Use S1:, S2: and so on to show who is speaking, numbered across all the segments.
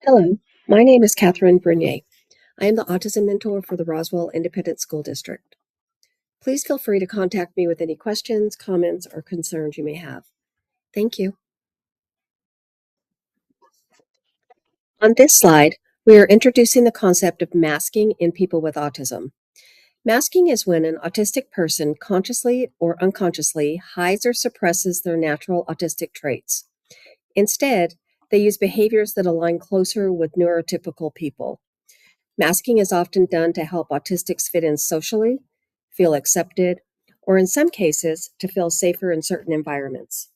S1: Hello, my name is Catherine Bernier. I am the Autism Mentor for the Roswell Independent School District. Please feel free to contact me with any questions, comments, or concerns you may have. Thank you. On this slide, we are introducing the concept of masking in people with autism. Masking is when an autistic person consciously or unconsciously hides or suppresses their natural autistic traits. Instead, they use behaviors that align closer with neurotypical people. Masking is often done to help autistics fit in socially, feel accepted, or in some cases, to feel safer in certain environments.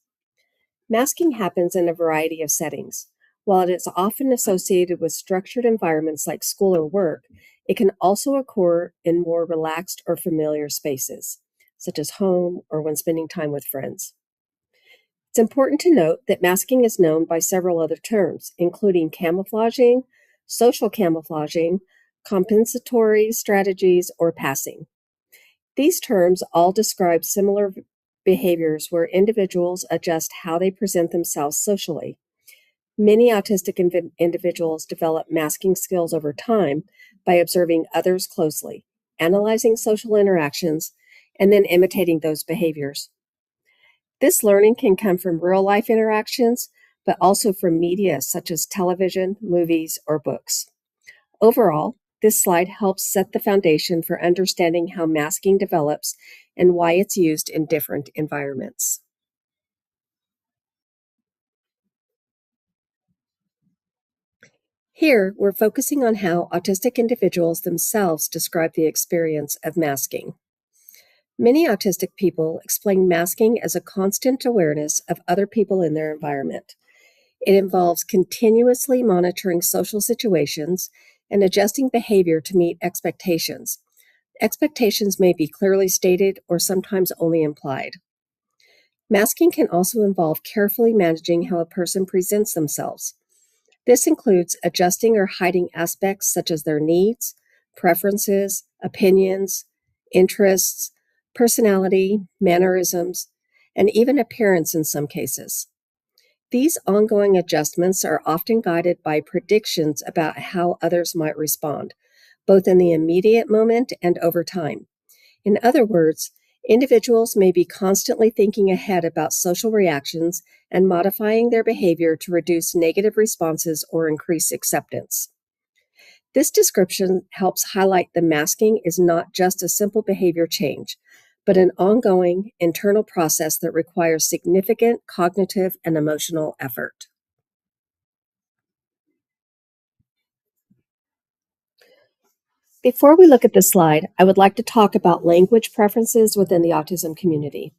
S1: Masking happens in a variety of settings. While it is often associated with structured environments like school or work, it can also occur in more relaxed or familiar spaces, such as home or when spending time with friends. It's important to note that masking is known by several other terms, including camouflaging, social camouflaging, compensatory strategies, or passing. These terms all describe similar behaviors where individuals adjust how they present themselves socially. Many autistic individuals develop masking skills over time by observing others closely, analyzing social interactions, and then imitating those behaviors. This learning can come from real life interactions, but also from media such as television, movies, or books. Overall, this slide helps set the foundation for understanding how masking develops and why it's used in different environments. Here, we're focusing on how autistic individuals themselves describe the experience of masking. Many autistic people explain masking as a constant awareness of other people in their environment. It involves continuously monitoring social situations and adjusting behavior to meet expectations. Expectations may be clearly stated or sometimes only implied. Masking can also involve carefully managing how a person presents themselves. This includes adjusting or hiding aspects such as their needs, preferences, opinions, interests, personality, mannerisms, and even appearance in some cases. These ongoing adjustments are often guided by predictions about how others might respond, both in the immediate moment and over time. In other words, individuals may be constantly thinking ahead about social reactions and modifying their behavior to reduce negative responses or increase acceptance. This description helps highlight the masking is not just a simple behavior change, but an ongoing internal process that requires significant cognitive and emotional effort. Before we look at this slide, I would like to talk about language preferences within the autism community.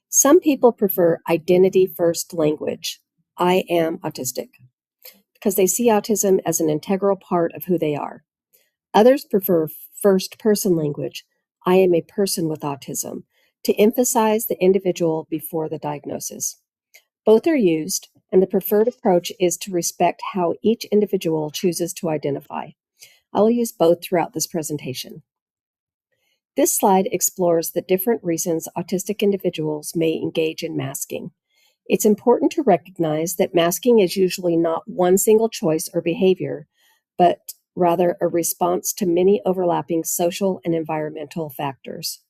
S1: Some people prefer identity first language, I am autistic, because they see autism as an integral part of who they are. Others prefer first person language, I am a person with autism, to emphasize the individual before the diagnosis. Both are used, and the preferred approach is to respect how each individual chooses to identify. I will use both throughout this presentation. This slide explores the different reasons autistic individuals may engage in masking. It's important to recognize that masking is usually not one single choice or behavior, but rather a response to many overlapping social and environmental factors.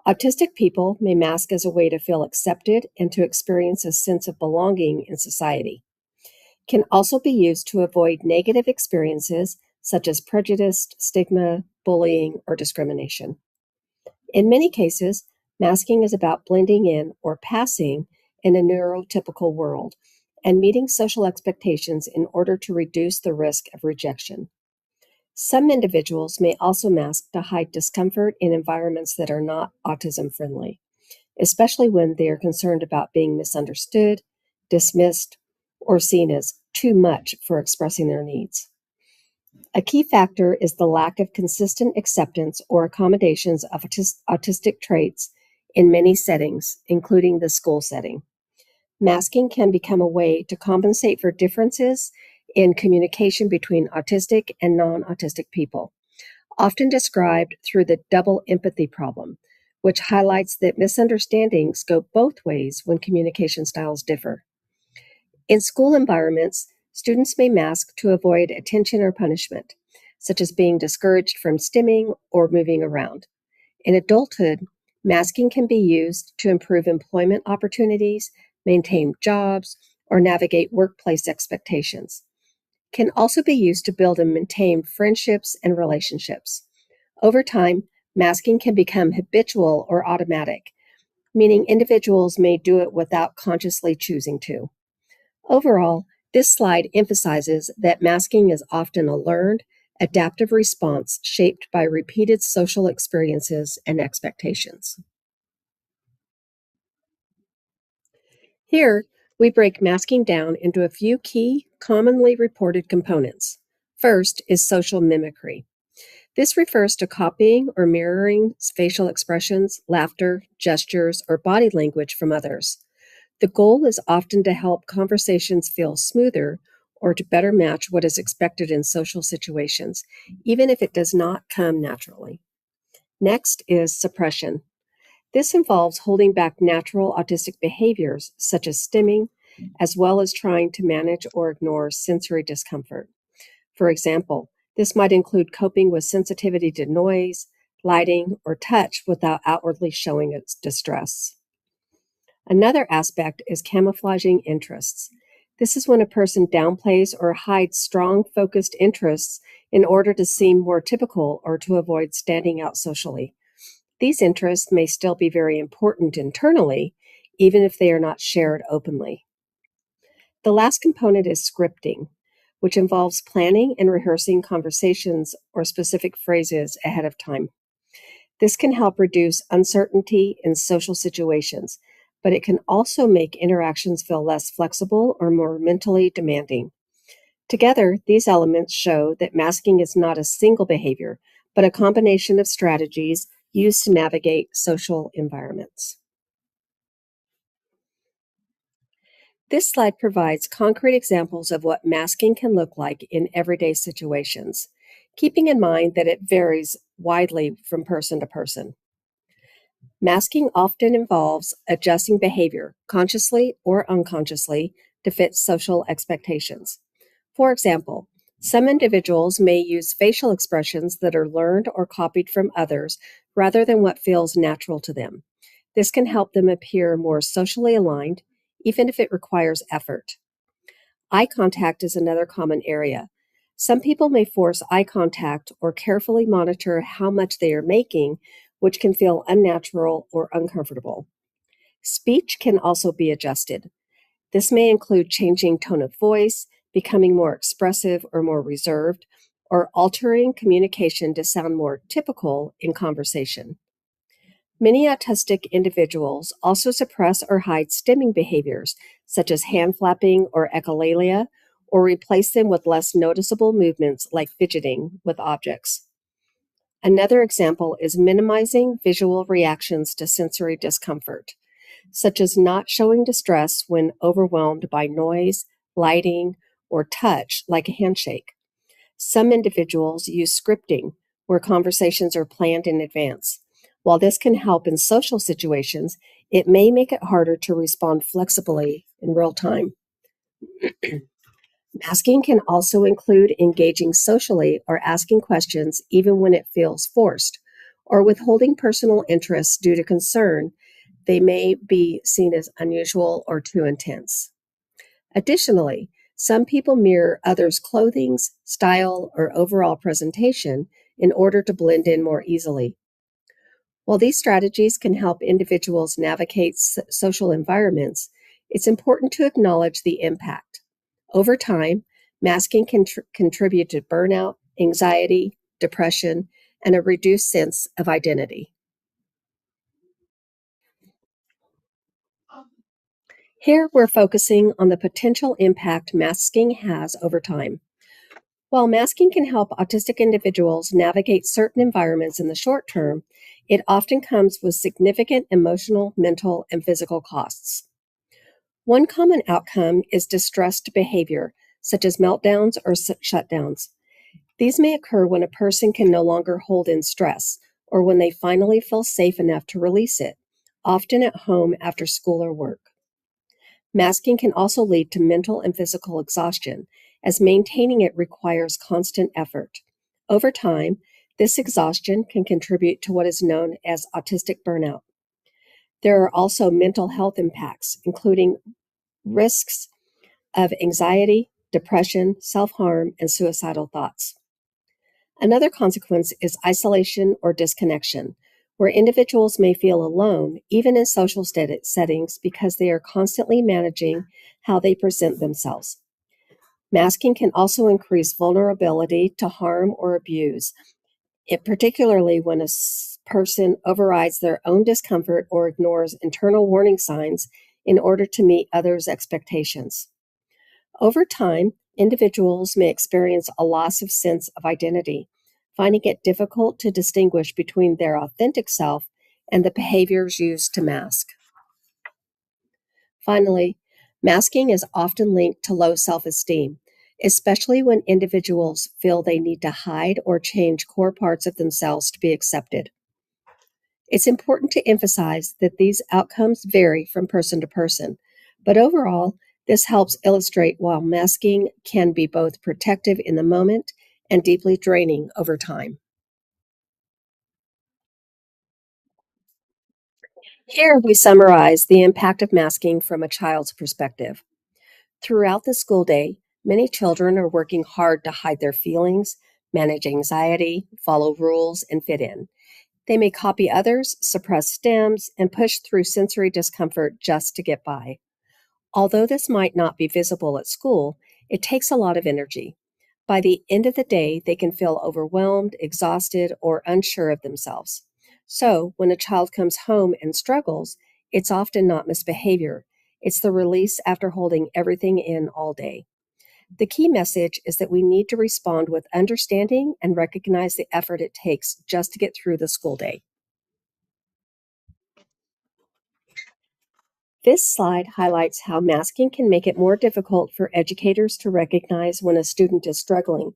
S1: Autistic people may mask as a way to feel accepted and to experience a sense of belonging in society. It can also be used to avoid negative experiences such as prejudice, stigma, bullying, or discrimination. In many cases, masking is about blending in or passing in a neurotypical world and meeting social expectations in order to reduce the risk of rejection. Some individuals may also mask to hide discomfort in environments that are not autism friendly, especially when they are concerned about being misunderstood, dismissed, or seen as too much for expressing their needs. A key factor is the lack of consistent acceptance or accommodations of autistic traits in many settings, including the school setting. Masking can become a way to compensate for differences in communication between autistic and non autistic people, often described through the double empathy problem, which highlights that misunderstandings go both ways when communication styles differ. In school environments, Students may mask to avoid attention or punishment, such as being discouraged from stimming or moving around. In adulthood, masking can be used to improve employment opportunities, maintain jobs, or navigate workplace expectations. Can also be used to build and maintain friendships and relationships. Over time, masking can become habitual or automatic, meaning individuals may do it without consciously choosing to. Overall, this slide emphasizes that masking is often a learned, adaptive response shaped by repeated social experiences and expectations. Here, we break masking down into a few key, commonly reported components. First is social mimicry. This refers to copying or mirroring facial expressions, laughter, gestures, or body language from others. The goal is often to help conversations feel smoother or to better match what is expected in social situations, even if it does not come naturally. Next is suppression. This involves holding back natural autistic behaviors, such as stimming, as well as trying to manage or ignore sensory discomfort. For example, this might include coping with sensitivity to noise, lighting, or touch without outwardly showing its distress. Another aspect is camouflaging interests. This is when a person downplays or hides strong, focused interests in order to seem more typical or to avoid standing out socially. These interests may still be very important internally, even if they are not shared openly. The last component is scripting, which involves planning and rehearsing conversations or specific phrases ahead of time. This can help reduce uncertainty in social situations, but it can also make interactions feel less flexible or more mentally demanding. Together, these elements show that masking is not a single behavior, but a combination of strategies used to navigate social environments. This slide provides concrete examples of what masking can look like in everyday situations, keeping in mind that it varies widely from person to person. Masking often involves adjusting behavior, consciously or unconsciously, to fit social expectations. For example, some individuals may use facial expressions that are learned or copied from others rather than what feels natural to them. This can help them appear more socially aligned, even if it requires effort. Eye contact is another common area. Some people may force eye contact or carefully monitor how much they are making, which can feel unnatural or uncomfortable. Speech can also be adjusted. This may include changing tone of voice, becoming more expressive or more reserved, or altering communication to sound more typical in conversation. Many autistic individuals also suppress or hide stimming behaviors, such as hand flapping or echolalia, or replace them with less noticeable movements like fidgeting with objects. Another example is minimizing visual reactions to sensory discomfort, such as not showing distress when overwhelmed by noise, lighting, or touch, like a handshake. Some individuals use scripting, where conversations are planned in advance. While this can help in social situations, it may make it harder to respond flexibly in real time. Masking can also include engaging socially or asking questions even when it feels forced, or withholding personal interests due to concern they may be seen as unusual or too intense. Additionally, some people mirror others' clothing, style, or overall presentation in order to blend in more easily. While these strategies can help individuals navigate social environments, it's important to acknowledge the impact. Over time, masking can contribute to burnout, anxiety, depression, and a reduced sense of identity. Here, we're focusing on the potential impact masking has over time. While masking can help autistic individuals navigate certain environments in the short term, it often comes with significant emotional, mental, and physical costs. One common outcome is distressed behavior, such as meltdowns or shutdowns. These may occur when a person can no longer hold in stress or when they finally feel safe enough to release it, often at home after school or work. Masking can also lead to mental and physical exhaustion, as maintaining it requires constant effort. Over time, this exhaustion can contribute to what is known as autistic burnout. There are also mental health impacts, including risks of anxiety, depression, self harm, and suicidal thoughts. Another consequence is isolation or disconnection, where individuals may feel alone, even in social settings, because they are constantly managing how they present themselves. Masking can also increase vulnerability to harm or abuse, particularly when a person overrides their own discomfort or ignores internal warning signs in order to meet others' expectations. Over time, individuals may experience a loss of sense of identity, finding it difficult to distinguish between their authentic self and the behaviors used to mask. Finally, masking is often linked to low self esteem, especially when individuals feel they need to hide or change core parts of themselves to be accepted. It's important to emphasize that these outcomes vary from person to person, but overall, this helps illustrate why masking can be both protective in the moment and deeply draining over time. Here we summarize the impact of masking from a child's perspective. Throughout the school day, many children are working hard to hide their feelings, manage anxiety, follow rules, and fit in. They may copy others, suppress stems, and push through sensory discomfort just to get by. Although this might not be visible at school, it takes a lot of energy. By the end of the day, they can feel overwhelmed, exhausted, or unsure of themselves. So, when a child comes home and struggles, it's often not misbehavior. It's the release after holding everything in all day. The key message is that we need to respond with understanding and recognize the effort it takes just to get through the school day. This slide highlights how masking can make it more difficult for educators to recognize when a student is struggling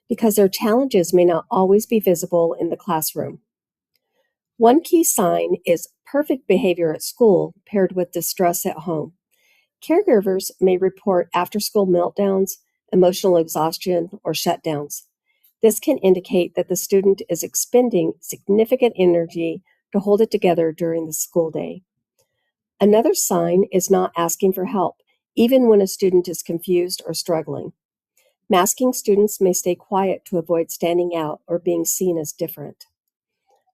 S1: because their challenges may not always be visible in the classroom. One key sign is perfect behavior at school paired with distress at home. Caregivers may report after school meltdowns, emotional exhaustion, or shutdowns. This can indicate that the student is expending significant energy to hold it together during the school day. Another sign is not asking for help, even when a student is confused or struggling. Masking students may stay quiet to avoid standing out or being seen as different.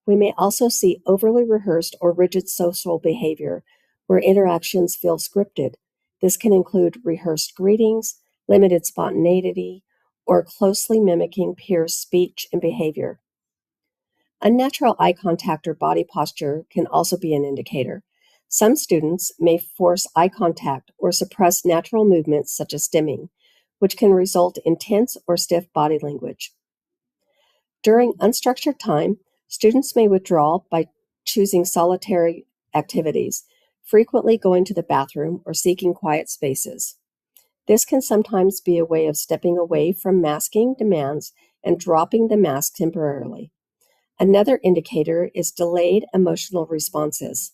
S1: We may also see overly rehearsed or rigid social behavior where interactions feel scripted. This can include rehearsed greetings, limited spontaneity, or closely mimicking peers' speech and behavior. Unnatural eye contact or body posture can also be an indicator. Some students may force eye contact or suppress natural movements such as stimming, which can result in tense or stiff body language. During unstructured time, students may withdraw by choosing solitary activities, frequently going to the bathroom or seeking quiet spaces. This can sometimes be a way of stepping away from masking demands and dropping the mask temporarily. Another indicator is delayed emotional responses.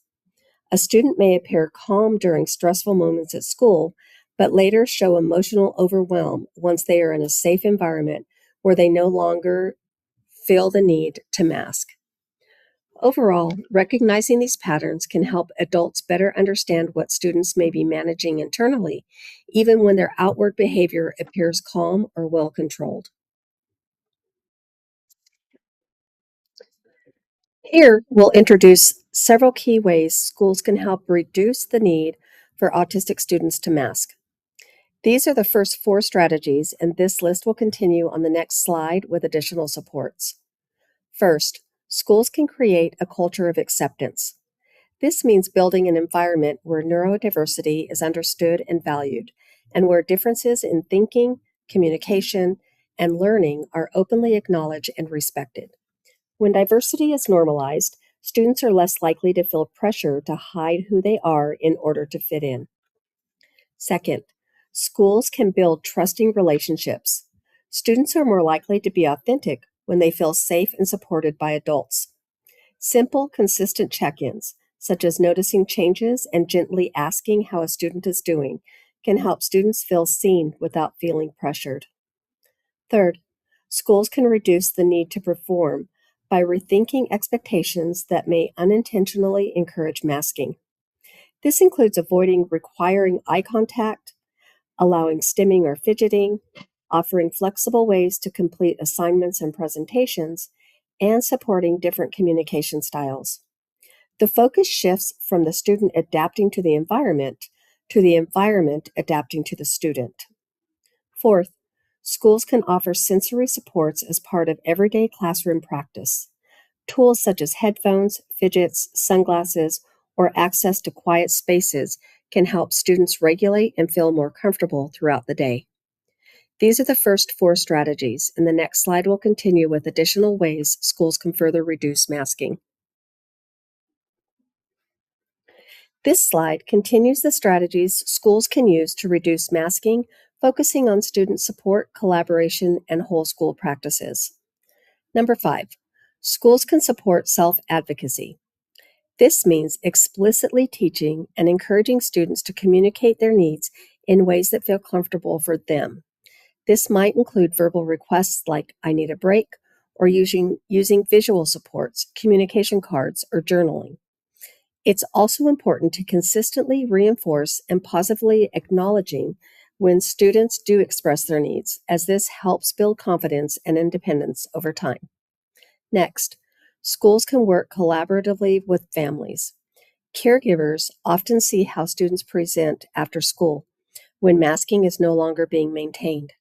S1: A student may appear calm during stressful moments at school, but later show emotional overwhelm once they are in a safe environment where they no longer feel the need to mask. Overall, recognizing these patterns can help adults better understand what students may be managing internally, even when their outward behavior appears calm or well controlled. Here, we'll introduce several key ways schools can help reduce the need for autistic students to mask. These are the first four strategies, and this list will continue on the next slide with additional supports. First, schools can create a culture of acceptance. This means building an environment where neurodiversity is understood and valued, and where differences in thinking, communication, and learning are openly acknowledged and respected. When diversity is normalized, students are less likely to feel pressure to hide who they are in order to fit in. Second, schools can build trusting relationships. Students are more likely to be authentic when they feel safe and supported by adults. Simple, consistent check ins, such as noticing changes and gently asking how a student is doing, can help students feel seen without feeling pressured. Third, schools can reduce the need to perform by rethinking expectations that may unintentionally encourage masking. This includes avoiding requiring eye contact, allowing stimming or fidgeting, offering flexible ways to complete assignments and presentations, and supporting different communication styles. The focus shifts from the student adapting to the environment adapting to the student. Fourth, schools can offer sensory supports as part of everyday classroom practice. Tools such as headphones, fidgets, sunglasses, or access to quiet spaces can help students regulate and feel more comfortable throughout the day. These are the first four strategies, and the next slide will continue with additional ways schools can further reduce masking. This slide continues the strategies schools can use to reduce masking, focusing on student support, collaboration, and whole school practices. Number 5, schools can support self-advocacy. This means explicitly teaching and encouraging students to communicate their needs in ways that feel comfortable for them. This might include verbal requests like, "I need a break," or using visual supports, communication cards, or journaling. It's also important to consistently reinforce and positively acknowledging when students do express their needs, as this helps build confidence and independence over time. Next, schools can work collaboratively with families. Caregivers often see how students present after school when masking is no longer being maintained.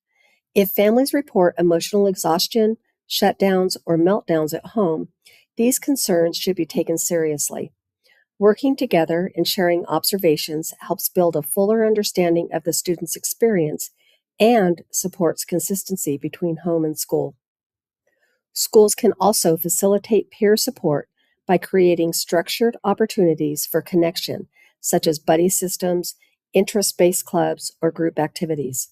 S1: If families report emotional exhaustion, shutdowns, or meltdowns at home, these concerns should be taken seriously. Working together and sharing observations helps build a fuller understanding of the student's experience and supports consistency between home and school. Schools can also facilitate peer support by creating structured opportunities for connection, such as buddy systems, interest-based clubs, or group activities.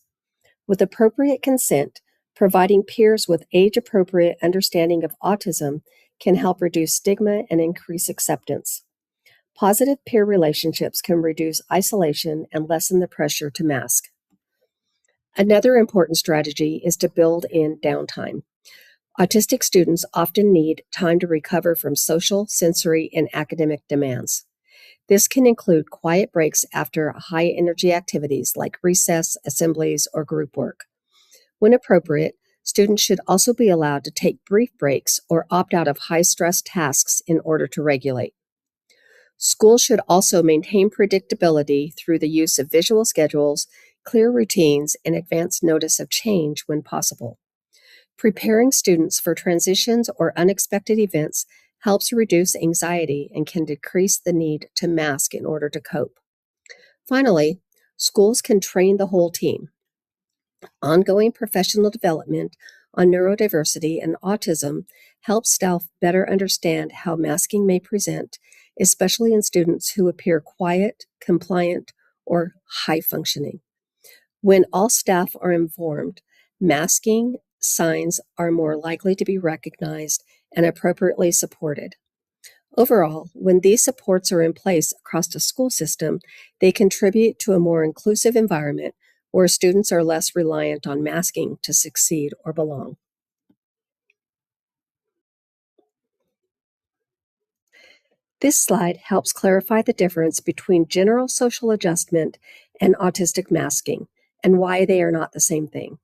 S1: With appropriate consent, providing peers with age-appropriate understanding of autism can help reduce stigma and increase acceptance. Positive peer relationships can reduce isolation and lessen the pressure to mask. Another important strategy is to build in downtime. Autistic students often need time to recover from social, sensory, and academic demands. This can include quiet breaks after high-energy activities like recess, assemblies, or group work. When appropriate, students should also be allowed to take brief breaks or opt out of high-stress tasks in order to regulate. Schools should also maintain predictability through the use of visual schedules, clear routines, and advance notice of change when possible. Preparing students for transitions or unexpected events helps reduce anxiety and can decrease the need to mask in order to cope. Finally, schools can train the whole team. Ongoing professional development on neurodiversity and autism helps staff better understand how masking may present, especially in students who appear quiet, compliant, or high functioning. When all staff are informed, masking signs are more likely to be recognized and appropriately supported. Overall, when these supports are in place across the school system, they contribute to a more inclusive environment where students are less reliant on masking to succeed or belong. This slide helps clarify the difference between general social adjustment and autistic masking and why they are not the same thing.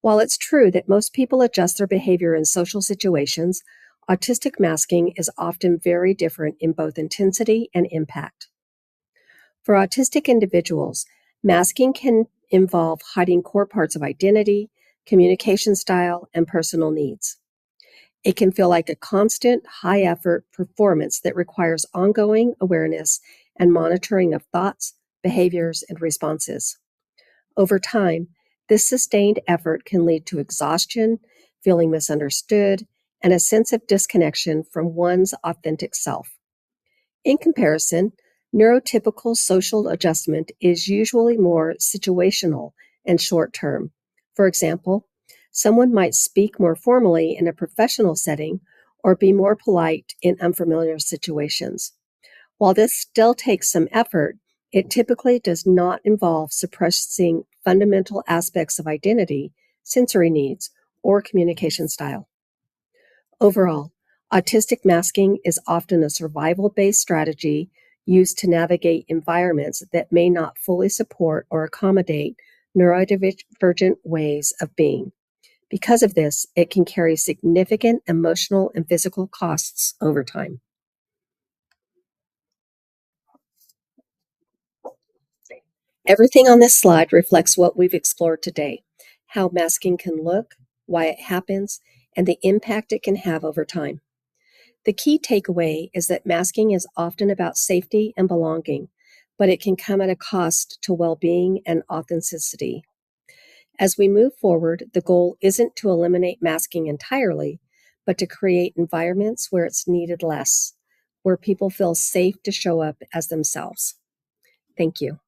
S1: While it's true that most people adjust their behavior in social situations, autistic masking is often very different in both intensity and impact. For autistic individuals, masking can involve hiding core parts of identity, communication style, and personal needs. It can feel like a constant, high effort performance that requires ongoing awareness and monitoring of thoughts, behaviors, and responses. Over time, this sustained effort can lead to exhaustion, feeling misunderstood, and a sense of disconnection from one's authentic self. In comparison, neurotypical social adjustment is usually more situational and short term. For example, someone might speak more formally in a professional setting or be more polite in unfamiliar situations. While this still takes some effort, It typically does not involve suppressing fundamental aspects of identity, sensory needs, or communication style. Overall, autistic masking is often a survival based strategy used to navigate environments that may not fully support or accommodate neurodivergent ways of being. Because of this, it can carry significant emotional and physical costs over time. Everything on this slide reflects what we've explored today: how masking can look, why it happens, and the impact it can have over time. The key takeaway is that masking is often about safety and belonging, but it can come at a cost to well being and authenticity. As we move forward, the goal isn't to eliminate masking entirely, but to create environments where it's needed less, where people feel safe to show up as themselves. Thank you.